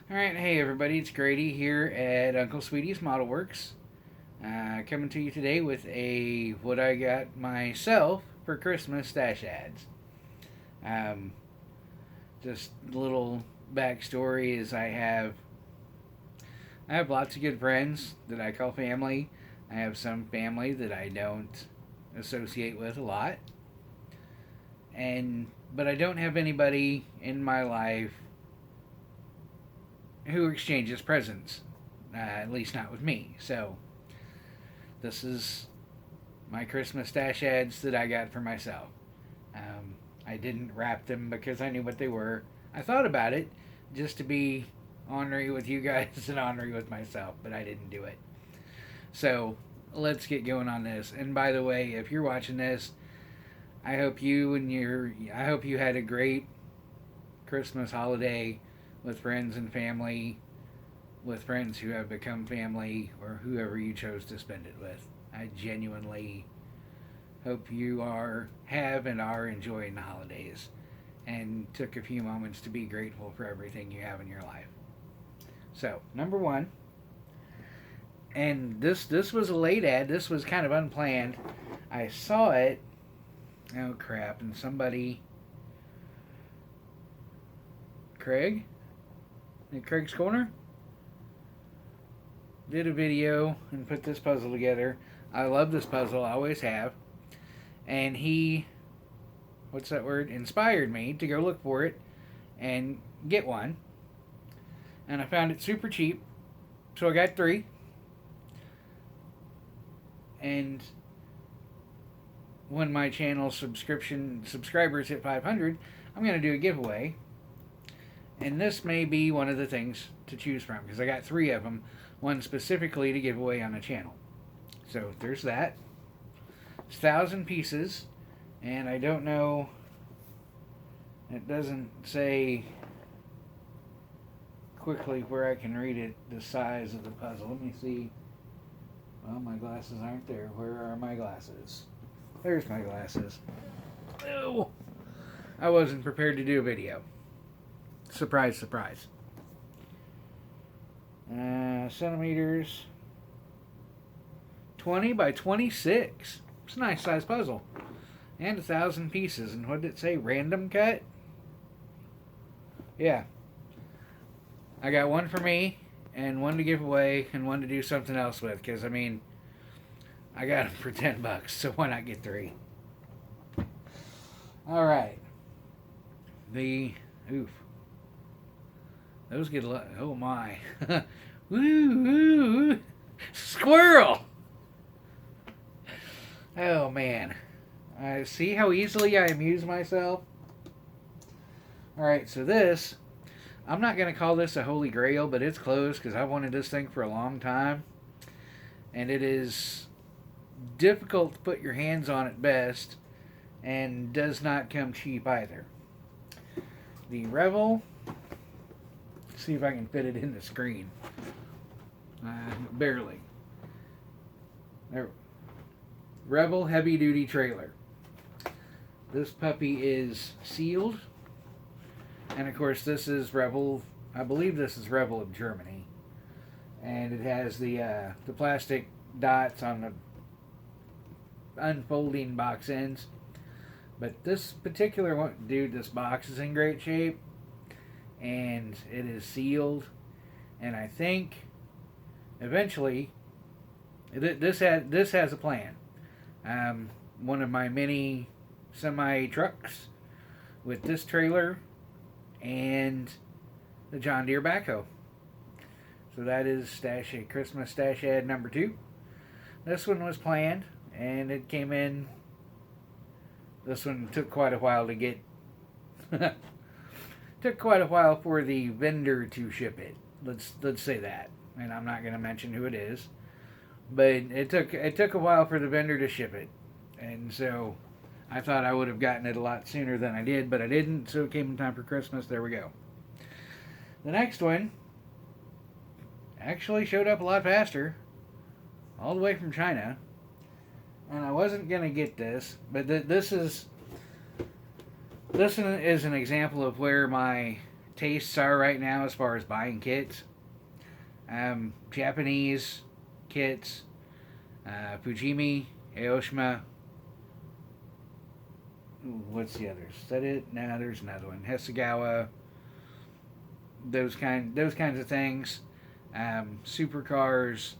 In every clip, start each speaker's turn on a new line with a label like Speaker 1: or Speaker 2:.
Speaker 1: Alright, hey everybody, it's Grady here at Uncle Sweetie's Model Works. Coming to you today with a what I got myself for Christmas stash ads. Um, just a little backstory is I have lots of good friends that I call family. I have some family that I don't associate with a lot. But I don't have anybody in my life who exchanges presents, at least not with me. So this is my Christmas stash ads that I got for myself. I didn't wrap them because I knew what they were. I thought about it just to be ornery with you guys and ornery with myself, but I didn't do it. So let's get going on this. And by the way, if you're watching this, I hope you had a great Christmas holiday with friends and family, with friends who have become family, or whoever you chose to spend it with. I genuinely hope you have and are enjoying the holidays and took a few moments to be grateful for everything you have in your life. So, number one, and this was a late ad. This was kind of unplanned. I saw it. Oh crap! And Craig? In Craig's Corner, did a video and put this puzzle together. I love this puzzle, I always have. And he, what's that word? Inspired me to go look for it and get one. And I found it super cheap, so I got 3. And when my channel subscribers hit 500, I'm going to do a giveaway. And this may be one of the things to choose from, because I got 3 of them, one specifically to give away on the channel. So there's that. It's 1,000 pieces, and I don't know, it doesn't say quickly where I can read it, the size of the puzzle. Let me see. Well, my glasses aren't there. Where are my glasses? There's my glasses. Oh, I wasn't prepared to do a video. Surprise, surprise. Centimeters. 20 by 26. It's a nice size puzzle. And 1,000 pieces. And what did it say? Random cut? Yeah. I got one for me, and one to give away, and one to do something else with. Because, I mean, I got them for $10, so why not get 3? Alright. Oof. Those get a lot. Oh my. Woo, woo, woo. Squirrel! Oh man. See how easily I amuse myself? Alright, so this, I'm not going to call this a holy grail, but it's close because I've wanted this thing for a long time. And it is difficult to put your hands on at best, and does not come cheap either. The Revell. See if I can fit it in the screen. Barely. There. Revell Heavy Duty trailer. This puppy is sealed. And of course this is Revell. I believe this is Revell of Germany. And it has the plastic dots on the unfolding box ends. But this particular one, dude, this box is in great shape. And it is sealed, and I think eventually this has a plan. One of my mini semi trucks with this trailer and the John Deere backhoe. So that is Christmas stash ad number 2. This one was planned, and it came in. This one took quite a while to get. Took quite a while for the vendor to ship it. Let's say that, and I'm not going to mention who it is, but it took a while for the vendor to ship it, and so I thought I would have gotten it a lot sooner than I did, but I didn't. So it came in time for Christmas. There we go. The next one actually showed up a lot faster, all the way from China, and I wasn't going to get this, but this is an example of where my tastes are right now as far as buying kits. Japanese kits, Fujimi, Aoshima. What's the others? Is that it? No, there's another one. Hasegawa. Those kinds of things. Supercars,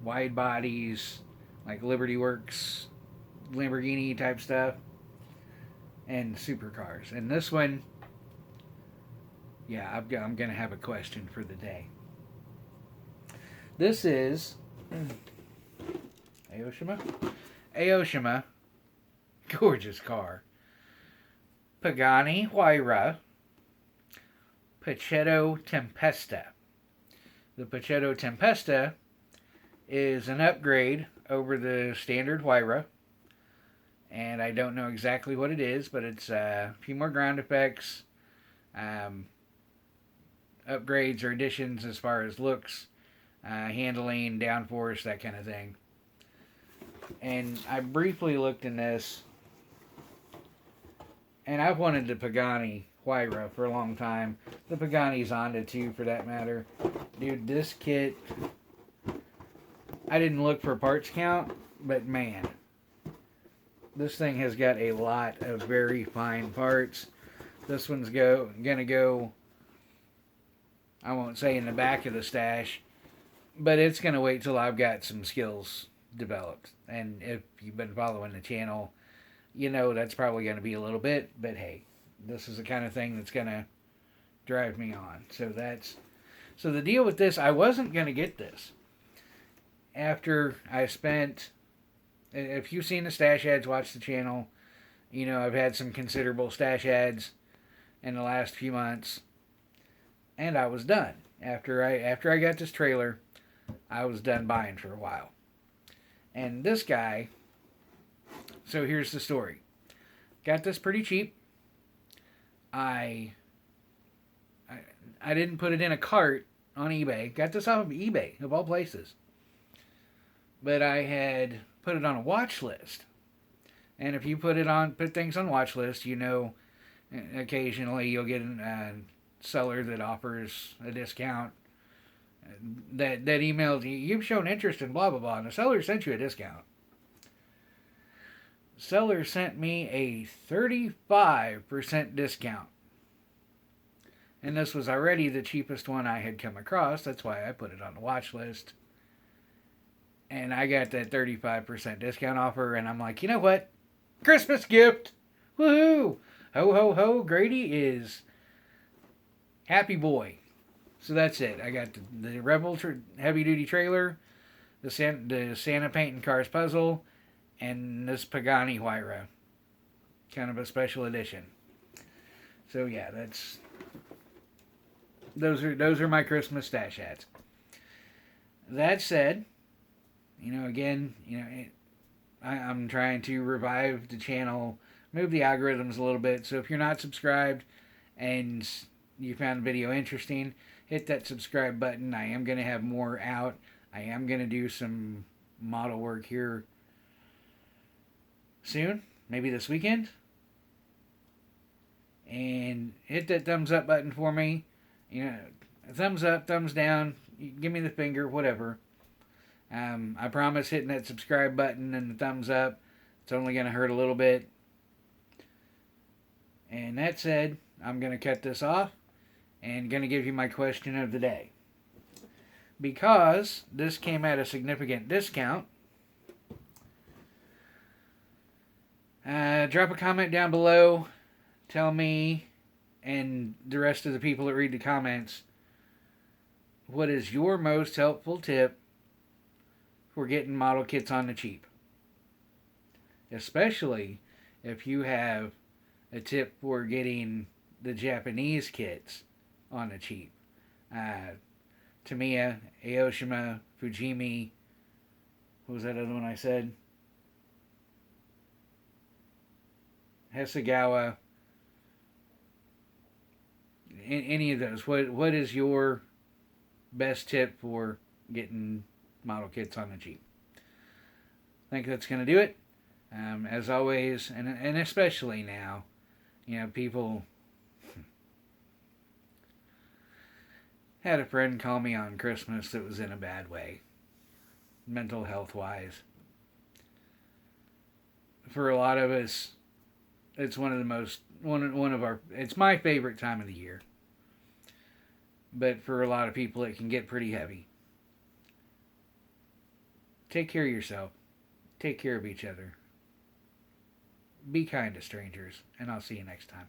Speaker 1: wide bodies, like Liberty Works, Lamborghini type stuff, and supercars. And this one, yeah, I'm gonna have a question for the day. This is Aoshima, gorgeous car. Pagani Huayra, Pachetto Tempesta. The Pachetto Tempesta is an upgrade over the standard Huayra, and I don't know exactly what it is, but it's a few more ground effects, upgrades or additions as far as looks, handling, downforce, that kind of thing. And I briefly looked in this, and I've wanted the Pagani Huayra for a long time. The Pagani's Honda too, for that matter. Dude, this kit, I didn't look for parts count, but man, this thing has got a lot of very fine parts. This one's gonna go, I won't say in the back of the stash, but it's gonna wait till I've got some skills developed. And if you've been following the channel, you know that's probably gonna be a little bit, but hey, this is the kind of thing that's gonna drive me on. So the deal with this, I wasn't gonna get this. After I spent, if you've seen the stash ads, watch the channel, you know I've had some considerable stash ads in the last few months, and I was done. After I got this trailer, I was done buying for a while. And this guy, so here's the story. Got this pretty cheap. I didn't put it in a cart on eBay. Got this off of eBay, of all places. But I had put it on a watch list. And if you put things on watch list, you know, occasionally you'll get a seller that offers a discount. That emails you, you've shown interest in blah blah blah, and the seller sent you a discount. Seller sent me a 35% discount. And this was already the cheapest one I had come across. That's why I put it on the watch list. And I got that 35% discount offer, and I'm like, you know what? Christmas gift! Woohoo! Ho, ho, ho. Grady is happy boy. So that's it. I got the Revell Heavy Duty trailer, the Santa Painting Cars puzzle, and this Pagani Huayra. Kind of a special edition. So yeah, those are my Christmas stash ads. That said, you know, again, you know, I'm trying to revive the channel, move the algorithms a little bit. So if you're not subscribed and you found the video interesting, hit that subscribe button. I am going to have more out. I am going to do some model work here soon, maybe this weekend. And hit that thumbs up button for me. You know, thumbs up, thumbs down, give me the finger, whatever. I promise hitting that subscribe button and the thumbs up, it's only going to hurt a little bit. And that said, I'm going to cut this off and going to give you my question of the day. Because this came at a significant discount, drop a comment down below. Tell me and the rest of the people that read the comments, what is your most helpful tip for getting model kits on the cheap? Especially if you have a tip for getting the Japanese kits on the cheap. Tamiya, Aoshima, Fujimi, what was that other one I said? Hasegawa. Any of those. What is your best tip for getting model kits on the cheap? I think that's going to do it. As always, and especially now, you know, people, Had a friend call me on Christmas that was in a bad way, mental health wise. For a lot of us, it's one of the most one of our. It's my favorite time of the year. But for a lot of people, it can get pretty heavy. Take care of yourself. Take care of each other. Be kind to strangers, and I'll see you next time.